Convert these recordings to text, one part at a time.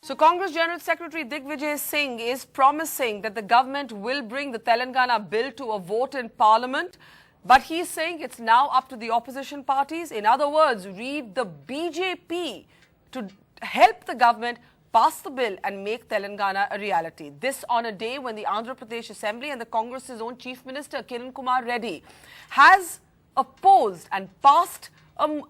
So Congress General Secretary Digvijaya Singh is promising that the government will bring the Telangana bill to a vote in Parliament. But he's saying it's now up to the opposition parties. In other words, read the BJP to help the government pass the bill and make Telangana a reality. This on a day when the Andhra Pradesh Assembly and the Congress's own Chief Minister Kiran Kumar Reddy has opposed and passed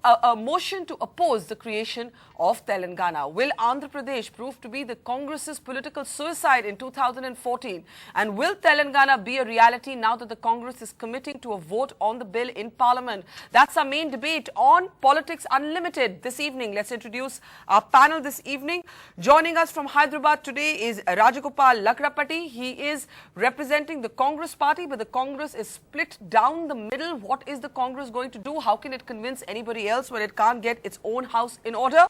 a motion to oppose the creation of Telangana. Will Andhra Pradesh prove to be the Congress's political suicide in 2014? And will Telangana be a reality now that the Congress is committing to a vote on the bill in Parliament? That's our main debate on Politics Unlimited this evening. Let's introduce our panel this evening. Joining us from Hyderabad today is Rajagopal Lakrapati. He is representing the Congress party, but the Congress is split down the middle. What is the Congress going to do? How can it convince anybody else when it can't get its own house in order?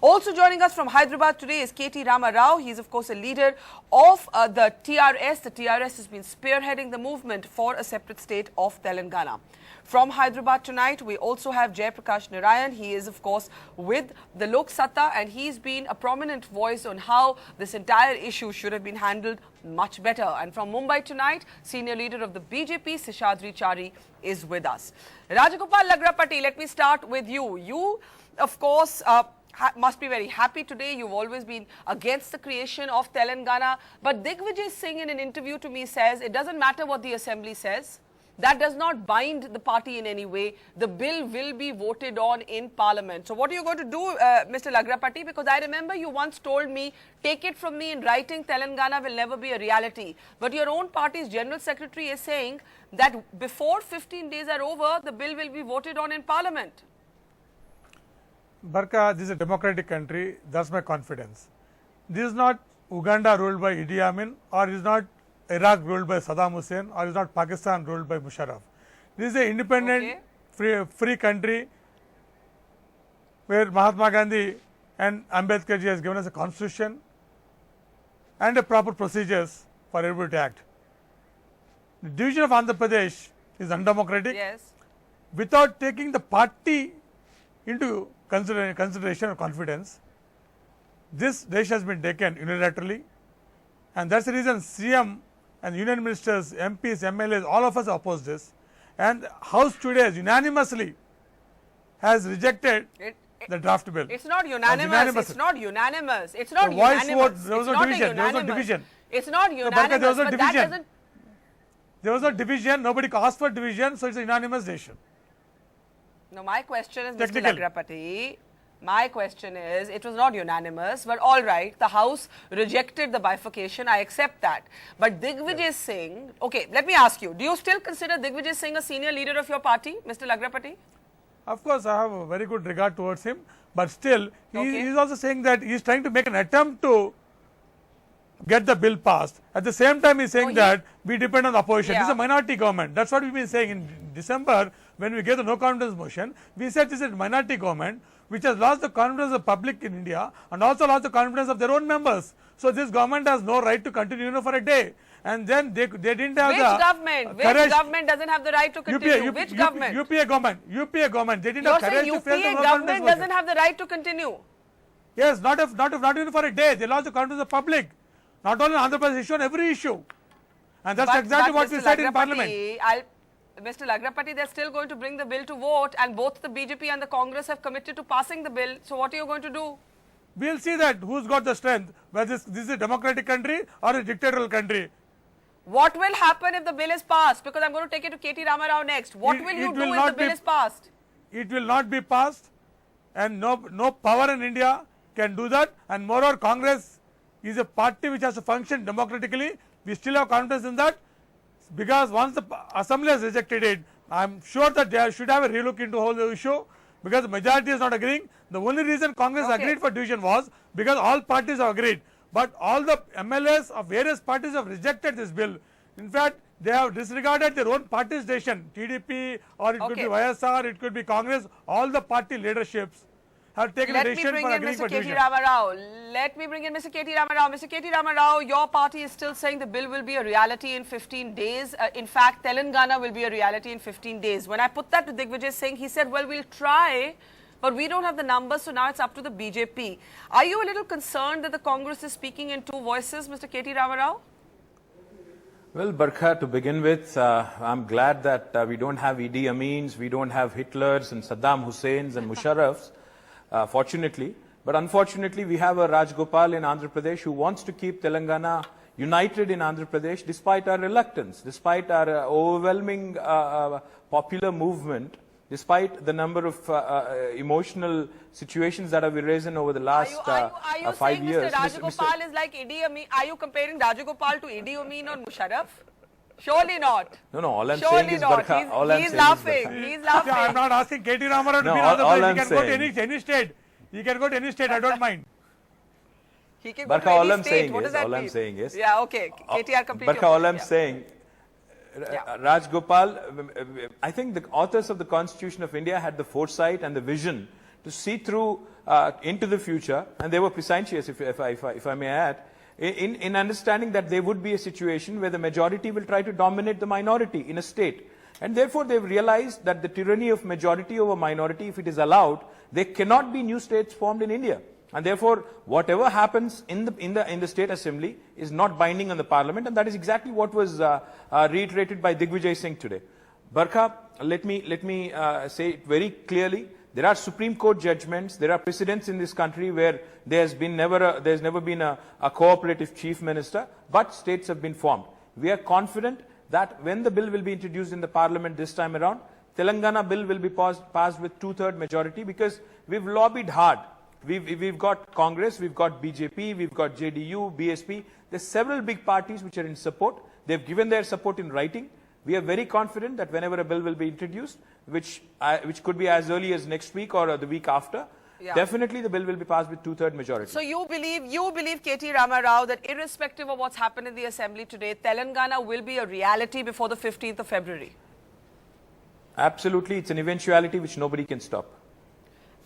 Also joining us from Hyderabad today is KT Rama Rao. He is of course a leader of the TRS. The TRS has been spearheading the movement for a separate state of Telangana. From Hyderabad tonight, we also have Jayaprakash Narayan. He is, of course, with the Lok Satta, and he's been a prominent voice on how this entire issue should have been handled much better. And from Mumbai tonight, senior leader of the BJP, Seshadri Chari, is with us. Rajagopal Lakrapati, let me start with you. You, of course, must be very happy today. You've always been against the creation of Telangana. But Digvijay Singh in an interview to me says it doesn't matter what the assembly says. That does not bind the party in any way. The bill will be voted on in Parliament. So what are you going to do, Mr. Lakrapati? Because I remember you once told me, take it from me in writing, Telangana will never be a reality. But your own party's General Secretary is saying that before 15 days are over, the bill will be voted on in Parliament. Barka, this is a democratic country. That's my confidence. This is not Uganda ruled by Idi Amin, or it is not Iraq ruled by Saddam Hussein, or is not Pakistan ruled by Musharraf. This is an independent, free country where Mahatma Gandhi and Ambedkar ji has given us a constitution and a proper procedures for everybody to act. The division of Andhra Pradesh is undemocratic. Yes. Without taking the party into consideration or confidence, this decision has been taken unilaterally, and that's the reason CM and union ministers, MPs, MLAs, all of us oppose this, and House today unanimously has rejected the draft bill. It's not unanimous. It's not unanimous. It's not unanimous. Vote, there was no division. There was no division. It's not unanimous. So, there was no division. That doesn't... There was no division. Nobody asked for division, so it's a unanimous decision. No, my question is, Mr. Lakrapati, my question is, it was not unanimous, but all right, the House rejected the bifurcation, I accept that. But Digvijay Singh, okay, let me ask you, do you still consider Digvijay Singh a senior leader of your party, Mr. Lakrapati? Of course, I have a very good regard towards him, but still, he is also saying that he is trying to make an attempt to get the bill passed. At the same time, he is saying that we depend on the opposition. This is a minority government. That's what we've been saying in December when we gave the no confidence motion. We said this is a minority government which has lost the confidence of the public in India and also lost the confidence of their own members. So this government has no right to continue for a day. And then they didn't have Which government doesn't have the right to continue? Which government? UPA government. They didn't have courage to face the UPA government doesn't have the right to continue. Yes, not even for a day. They lost the confidence of the public. Not only on Andhra Pradesh issue, on every issue. And that's exactly what we said in Parliament. Mr. Lakrapati, they're still going to bring the bill to vote, and both the BJP and the Congress have committed to passing the bill. So what are you going to do? We'll see that who's got the strength, whether this is a democratic country or a dictatorial country. What will happen if the bill is passed? Because I'm going to take it to KT Rama Rao next. What will you do if the bill is passed? It will not be passed, and no power in India can do that. And moreover, Congress is a party which has to function democratically. We still have confidence in that, because once the assembly has rejected it, I am sure that they should have a relook into the whole issue, because the majority is not agreeing. The only reason Congress agreed for division was because all parties have agreed, but all the MLAs of various parties have rejected this bill. In fact, they have disregarded their own party's decision. TDP, or it could be YSR, it could be Congress, all the party leaderships have taken a decision for agreeing for division. Let me bring in Mr. KT Rama Rao. Mr. KT Rama Rao, your party is still saying the bill will be a reality in 15 days. In fact, Telangana will be a reality in 15 days. When I put that to Digvijay Singh, he said, well, we'll try but we don't have the numbers, so now it's up to the BJP. Are you a little concerned that the Congress is speaking in two voices, Mr. K.T. Ramarao? Well, Barkha, to begin with, I'm glad that we don't have Idi Amins, we don't have Hitlers and Saddam Husseins and Musharrafs, fortunately. But unfortunately, we have a Rajgopal in Andhra Pradesh who wants to keep Telangana united in Andhra Pradesh despite our reluctance, despite our overwhelming popular movement, despite the number of emotional situations that have arisen over the last 5 years. Are you saying Mr. Rajgopal is like Idi Amin? Are you comparing Rajgopal to Idi Amin or Musharraf? Surely not. No, all I'm Surely saying is, not. Barkha, He's laughing. He's laughing. Yeah, I'm not asking K.T. Ramarao to No, be in Andhra all Pradesh. I'm He can go to saying- any state. He can go to any state, I don't mind. He can go Barkha, to any all I'm state. saying What is, does that all I'm mean? saying is, Yeah, okay. KTR, complete Barkha, your all point. I'm Yeah. saying, Rajgopal, I think the authors of the Constitution of India had the foresight and the vision to see through into the future, and they were prescientious, if I may add, in understanding that there would be a situation where the majority will try to dominate the minority in a state. And therefore, they've realized that the tyranny of majority over minority, if it is allowed, there cannot be new states formed in India. And therefore, whatever happens in the state assembly is not binding on the parliament, and that is exactly what was reiterated by Digvijaya Singh today. Barkha, let me say it very clearly. There are Supreme Court judgments, there are precedents in this country where there's never been a cooperative chief minister, but states have been formed. We are confident that when the bill will be introduced in the parliament this time around, Telangana bill will be passed with 2/3 majority, because we've lobbied hard. We've got Congress, we've got BJP, we've got JDU, BSP. There's several big parties which are in support. They've given their support in writing. We are very confident that whenever a bill will be introduced, which could be as early as next week or the week after, definitely the bill will be passed with 2/3 majority. So you believe K.T. Ramarao, that irrespective of what's happened in the assembly today, Telangana will be a reality before the 15th of February? Absolutely, it's an eventuality which nobody can stop.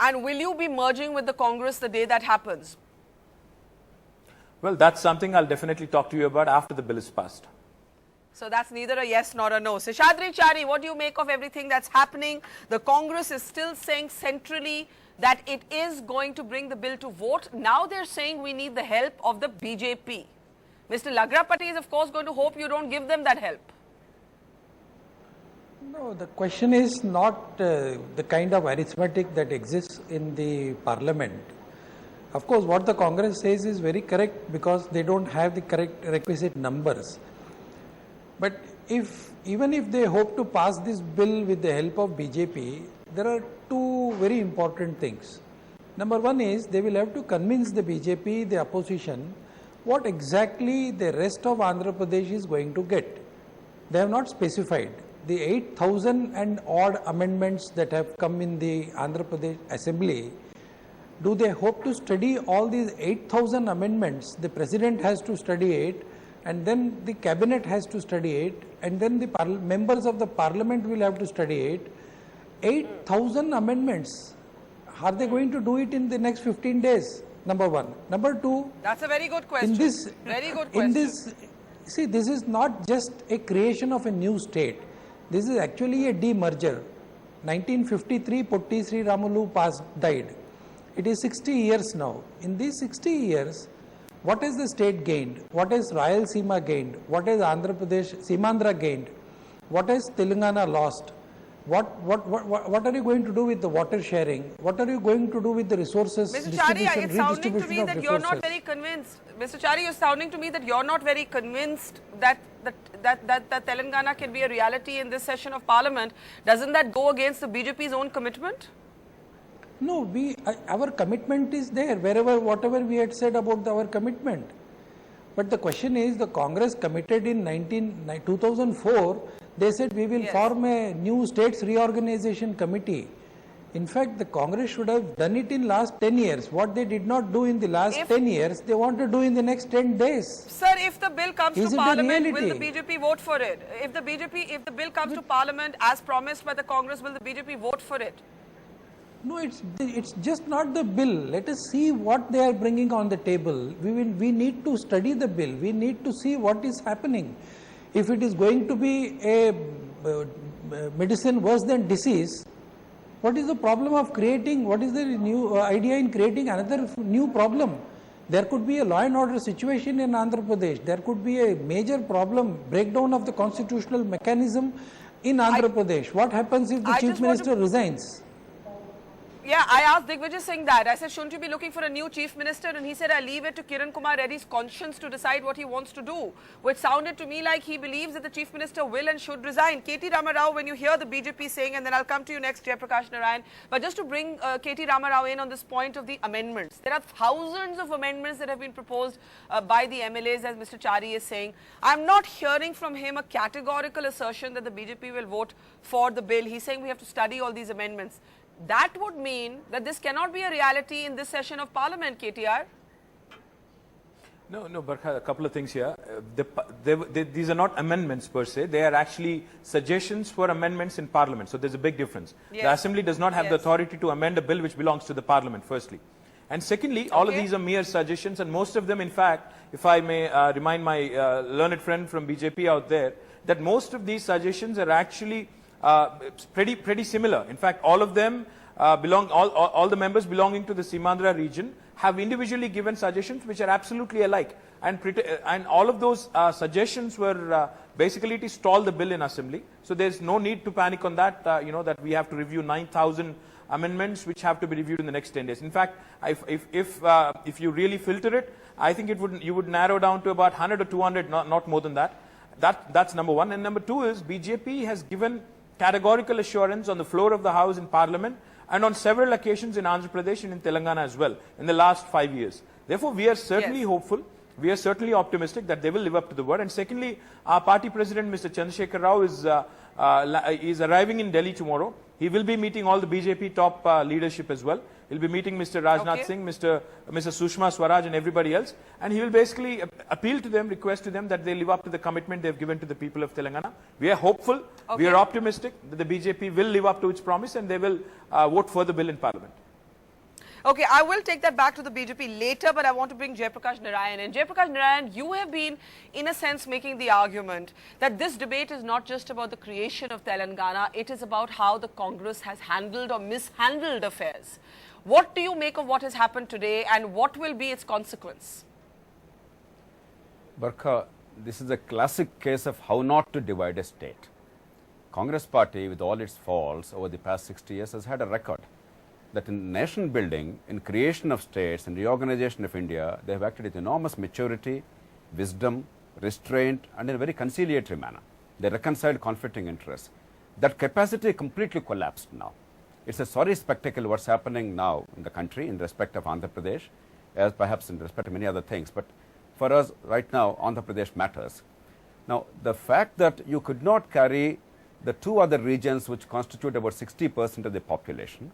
And will you be merging with the Congress the day that happens? Well, that's something I'll definitely talk to you about after the bill is passed. So that's neither a yes nor a no. Seshadri Chari, what do you make of everything that's happening? The Congress is still saying centrally that it is going to bring the bill to vote. Now they're saying we need the help of the BJP. Mr. Lagrapati is of course going to hope you don't give them that help. No, the question is not the kind of arithmetic that exists in the parliament. Of course, what the Congress says is very correct, because they don't have the correct requisite numbers. But even if they hope to pass this bill with the help of BJP, there are two very important things. Number one is they will have to convince the BJP, the opposition, what exactly the rest of Andhra Pradesh is going to get. They have not specified. The 8,000 and odd amendments that have come in the Andhra Pradesh Assembly, do they hope to study all these 8,000 amendments? The President has to study it, and then the Cabinet has to study it, and then the members of the Parliament will have to study it. 8,000 amendments. Are they going to do it in the next 15 days? Number one. Number two. That's a very good question. Very good question. This is not just a creation of a new state. This is actually a demerger. 1953, Potti Sri Ramulu died. It is 60 years now. In these 60 years, what has the state gained? What has Rayalaseema gained? What has Andhra Pradesh, Simandra gained? What has Telangana lost? What are you going to do with the water sharing? What are you going to do with the resources? Mr. Chari, it's sounding to me that you're not very convinced. Mr. Chari, you're sounding to me that you're not very convinced that Telangana can be a reality in this session of Parliament. Doesn't that go against the BJP's own commitment? No, our commitment is there, whatever we had said about our commitment. But the question is, the Congress committed in 2004, they said we will form a new states reorganization committee. In fact, the Congress should have done it in last 10 years. What they did not do in the last 10 years, they want to do in the next 10 days. Sir, if the bill comes to Parliament, will the BJP vote for it? If the bill comes to Parliament as promised by the Congress, will the BJP vote for it? No, it's just not the bill. Let us see what they are bringing on the table. We need to study the bill. We need to see what is happening. If it is going to be a medicine worse than disease, What is the problem of creating, what is the new idea in creating another new problem? There could be a law and order situation in Andhra Pradesh. There could be a major problem, breakdown of the constitutional mechanism in Andhra Pradesh. What happens if the chief minister resigns? Yeah, I asked Digvijaya Singh that. I said, shouldn't you be looking for a new chief minister? And he said, I leave it to Kiran Kumar Reddy's conscience to decide what he wants to do, which sounded to me like he believes that the chief minister will and should resign. KT Ramarao, when you hear the BJP saying, and then I'll come to you next, Jayaprakash Narayan, but just to bring KT Ramarao in on this point of the amendments. There are thousands of amendments that have been proposed by the MLAs, as Mr. Chari is saying. I'm not hearing from him a categorical assertion that the BJP will vote for the bill. He's saying we have to study all these amendments. That would mean that this cannot be a reality in this session of Parliament, KTR. No, Barkha, a couple of things here. These are not amendments per se. They are actually suggestions for amendments in Parliament. So there's a big difference. Yes. The Assembly does not have the authority to amend a bill which belongs to the Parliament, firstly. And secondly, all of these are mere suggestions, and most of them, in fact, if I may remind my learned friend from BJP out there, that most of these suggestions are actually pretty similar. In fact, all of them all the members belonging to the Simandra region have individually given suggestions which are absolutely alike. And all of those suggestions were basically to stall the bill in Assembly. So there's no need to panic on that, that we have to review 9,000 amendments which have to be reviewed in the next 10 days. In fact, if you really filter it, I think you would narrow down to about 100 or 200, not more than that. That's number one. And number two is BJP has given categorical assurance on the floor of the House in Parliament and on several occasions in Andhra Pradesh and in Telangana as well in the last 5 years. Therefore, we are certainly hopeful, we are certainly optimistic that they will live up to the word. And secondly, our party president, Mr. Chandrasekhar Rao, is arriving in Delhi tomorrow. He will be meeting all the BJP top leadership as well. He'll be meeting Mr. Rajnath Singh, Mr. Sushma Swaraj and everybody else. And he will basically appeal to them, request to them that they live up to the commitment they've given to the people of Telangana. We are hopeful, we are optimistic that the BJP will live up to its promise and they will vote for the bill in Parliament. Okay, I will take that back to the BJP later, but I want to bring Jayaprakash Narayan in. Jayaprakash Narayan, you have been, in a sense, making the argument that this debate is not just about the creation of Telangana, it is about how the Congress has handled or mishandled affairs. What do you make of what has happened today and what will be its consequence? Barkha, this is a classic case of how not to divide a state. Congress party, with all its faults over the past 60 years, has had a record that in nation building, in creation of states, in reorganization of India, they have acted with enormous maturity, wisdom, restraint, and in a very conciliatory manner. They reconciled conflicting interests. That capacity completely collapsed now. It's a sorry spectacle what's happening now in the country in respect of Andhra Pradesh, as perhaps in respect of many other things. But for us right now, Andhra Pradesh matters. Now, the fact that you could not carry the two other regions which constitute about 60% of the population,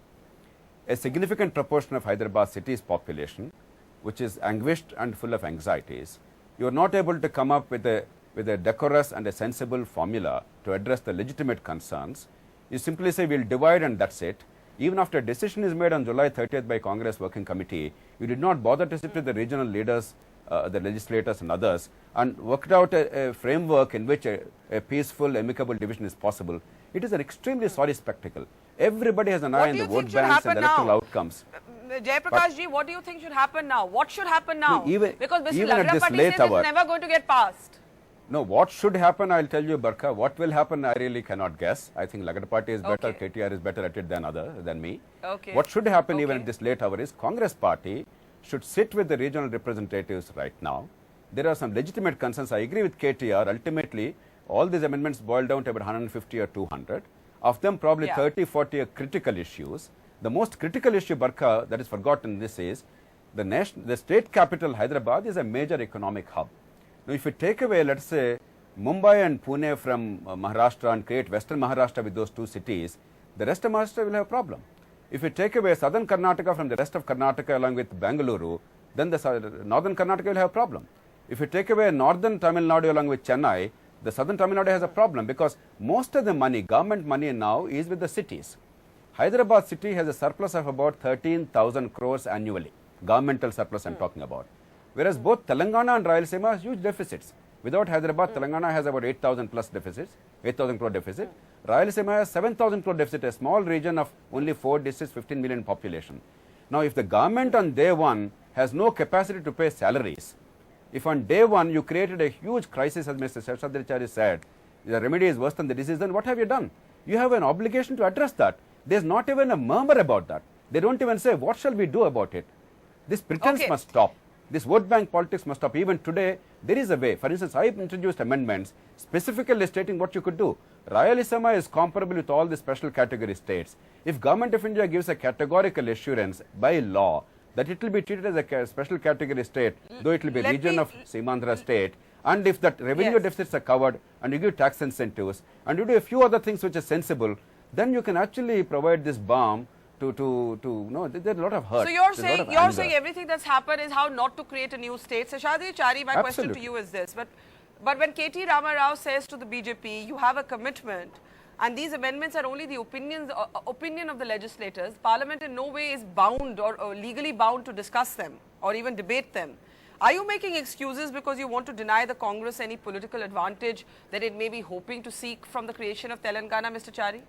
a significant proportion of Hyderabad city's population, which is anguished and full of anxieties, you are not able to come up with a decorous and a sensible formula to address the legitimate concerns. You simply say we'll divide and that's it. Even after a decision is made on July 30th by Congress Working Committee, you did not bother to sit with the regional leaders, the legislators and others, and worked out a framework in which a peaceful, amicable division is possible. It is an extremely sorry spectacle. Everybody has an eye on the vote banks and the electoral outcomes. Jayaprakash ji, what do you think should happen now? What should happen now? Because Mr. Even at this Lagrapati late says hour, it's never going to get passed. No, what should happen, I'll tell you, Barkha. What will happen, I really cannot guess. I think Lagrapati is better, KTR is better at it than me. What should happen even at this late hour is Congress party should sit with the regional representatives right now. There are some legitimate concerns. I agree with KTR. Ultimately, all these amendments boil down to about 150 or 200. Of them, probably 30, 40 are critical issues. The most critical issue, Barkha, that is forgotten in this is the state capital, Hyderabad, is a major economic hub. Now, if you take away, let's say, Mumbai and Pune from Maharashtra and create Western Maharashtra with those two cities, the rest of Maharashtra will have a problem. If you take away Southern Karnataka from the rest of Karnataka along with Bengaluru, then the Northern Karnataka will have a problem. If you take away Northern Tamil Nadu along with Chennai, the Southern Tamil Nadu has a problem because most of the money, government money now, is with the cities. Hyderabad city has a surplus of about 13,000 crores annually, governmental surplus I'm talking about. Whereas both Telangana and Rayalaseema have huge deficits. Without Hyderabad, Telangana has about 8,000 plus deficits, 8,000 crore deficit. Rayalaseema has 7,000 crore deficit, a small region of only 4 districts, 15 million population. Now, if the government on day one has no capacity to pay salaries, if on day one you created a huge crisis, as Mr. Seshadrichari said, the remedy is worse than the disease, then what have you done? You have an obligation to address that. There is not even a murmur about that. They don't even say, what shall we do about it? This pretense must stop. This vote bank politics must stop. Even today, there is a way. For instance, I introduced amendments specifically stating what you could do. Rayalaseema is comparable with all the special category states. If Government of India gives a categorical assurance by law that it will be treated as a special category state, though it will be region of Andhra state, and if that revenue deficits are covered and you give tax incentives and you do a few other things which are sensible, then you can actually provide this balm to no, there's a lot of hurt. So you're saying everything that's happened is how not to create a new state. Seshadrichari, my question to you is this, but when K.T. Rama Rao says to the BJP, you have a commitment, and these amendments are only the opinion of the legislators, Parliament in no way is bound or legally bound to discuss them or even debate them. Are you making excuses because you want to deny the Congress any political advantage that it may be hoping to seek from the creation of Telangana, Mr. Chari?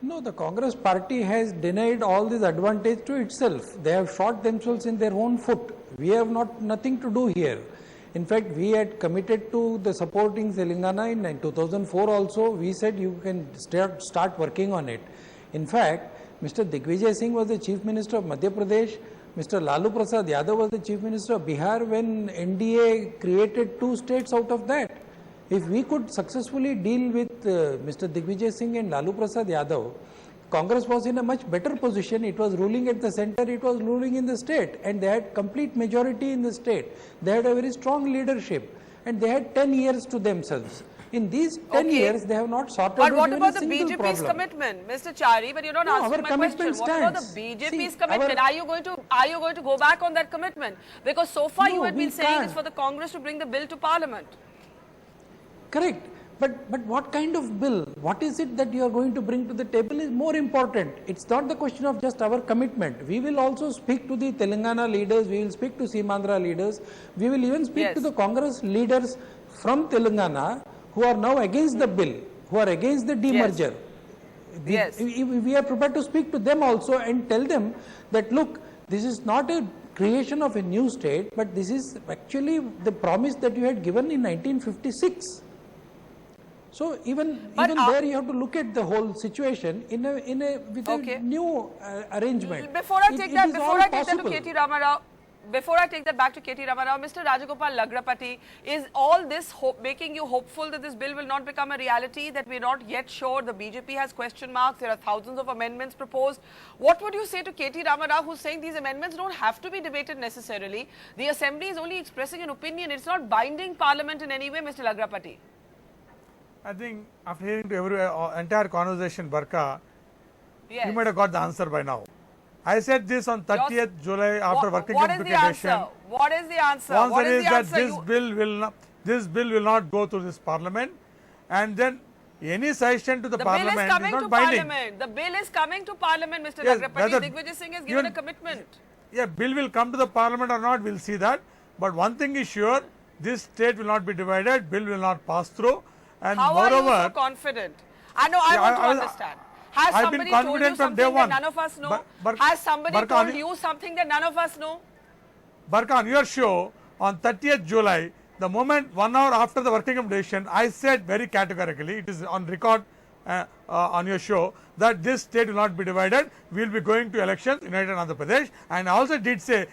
No, the Congress party has denied all this advantage to itself. They have shot themselves in their own foot. We have nothing to do here. In fact, we had committed to the supporting Telangana in 2004 also. We said you can start working on it. In fact, Mr. Digvijaya Singh was the Chief Minister of Madhya Pradesh. Mr. Lalu Prasad Yadav was the Chief Minister of Bihar when NDA created 2 states out of that. If we could successfully deal with Mr. Digvijay Singh and Lalu Prasad Yadav, Congress was in a much better position. It was ruling at the center, it was ruling in the state, and they had complete majority in the state. They had a very strong leadership, and they had 10 years to themselves. In these 10 years, they have not sorted out even a single problem. But what about the BJP's problem. commitment, Mr. Chari? But you're not answering my question. Stands. What about the BJP's commitment? Are you going to go back on that commitment? Because so far you had been saying it's for the Congress to bring the bill to Parliament. Correct. But what kind of bill, what is it that you are going to bring to the table is more important. It's not the question of just our commitment. We will also speak to the Telangana leaders, we will speak to Seemandhra leaders, we will even speak to the Congress leaders from Telangana who are now against the bill, who are against the demerger. We are prepared to speak to them also and tell them that look, this is not a creation of a new state, but this is actually the promise that you had given in 1956. So even there you have to look at the whole situation with a new arrangement. Before I take that to K.T. Rama Rao, before I take that back to K.T. Rama Rao, Mr. Rajagopal Lagrapati, is all this making you hopeful that this bill will not become a reality, that we're not yet sure? The BJP has question marks, there are thousands of amendments proposed. What would you say to K.T. Rama Rao, who's saying these amendments don't have to be debated necessarily? The Assembly is only expressing an opinion, it's not binding Parliament in any way, Mr. Lagrapati. I think after hearing to entire conversation, Barka, you might have got the answer by now. I said this on 30th July after working implication. What is the answer? What is the answer? That this bill will not go through this Parliament, and then any suggestion to the Parliament bill is coming not to binding. Parliament. The bill is coming to Parliament, Mr. Lagrapati. Digvijay Singh has given a commitment. Yeah, bill will come to the Parliament or not, we'll see that. But one thing is sure, this state will not be divided, bill will not pass through. And how moreover, are you so confident? I know, I want to understand. Has somebody told you something that none of us know? Has somebody told you something that none of us know? Barka, on your show, on 30th July, the moment 1 hour after the working accommodation, I said very categorically, it is on record on your show, that this state will not be divided. We will be going to elections, United Andhra Pradesh. And I also did say,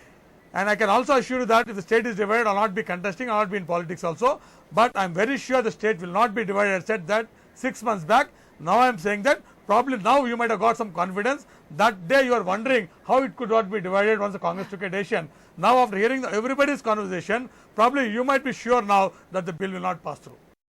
and I can also assure you that if the state is divided, I will not be contesting, I will not be in politics also. But I am very sure the state will not be divided. I said that 6 months back. Now I am saying that probably now you might have got some confidence. That day you are wondering how it could not be divided once the Congress took a decision. Now after hearing everybody's conversation, probably you might be sure now that the bill will not pass through.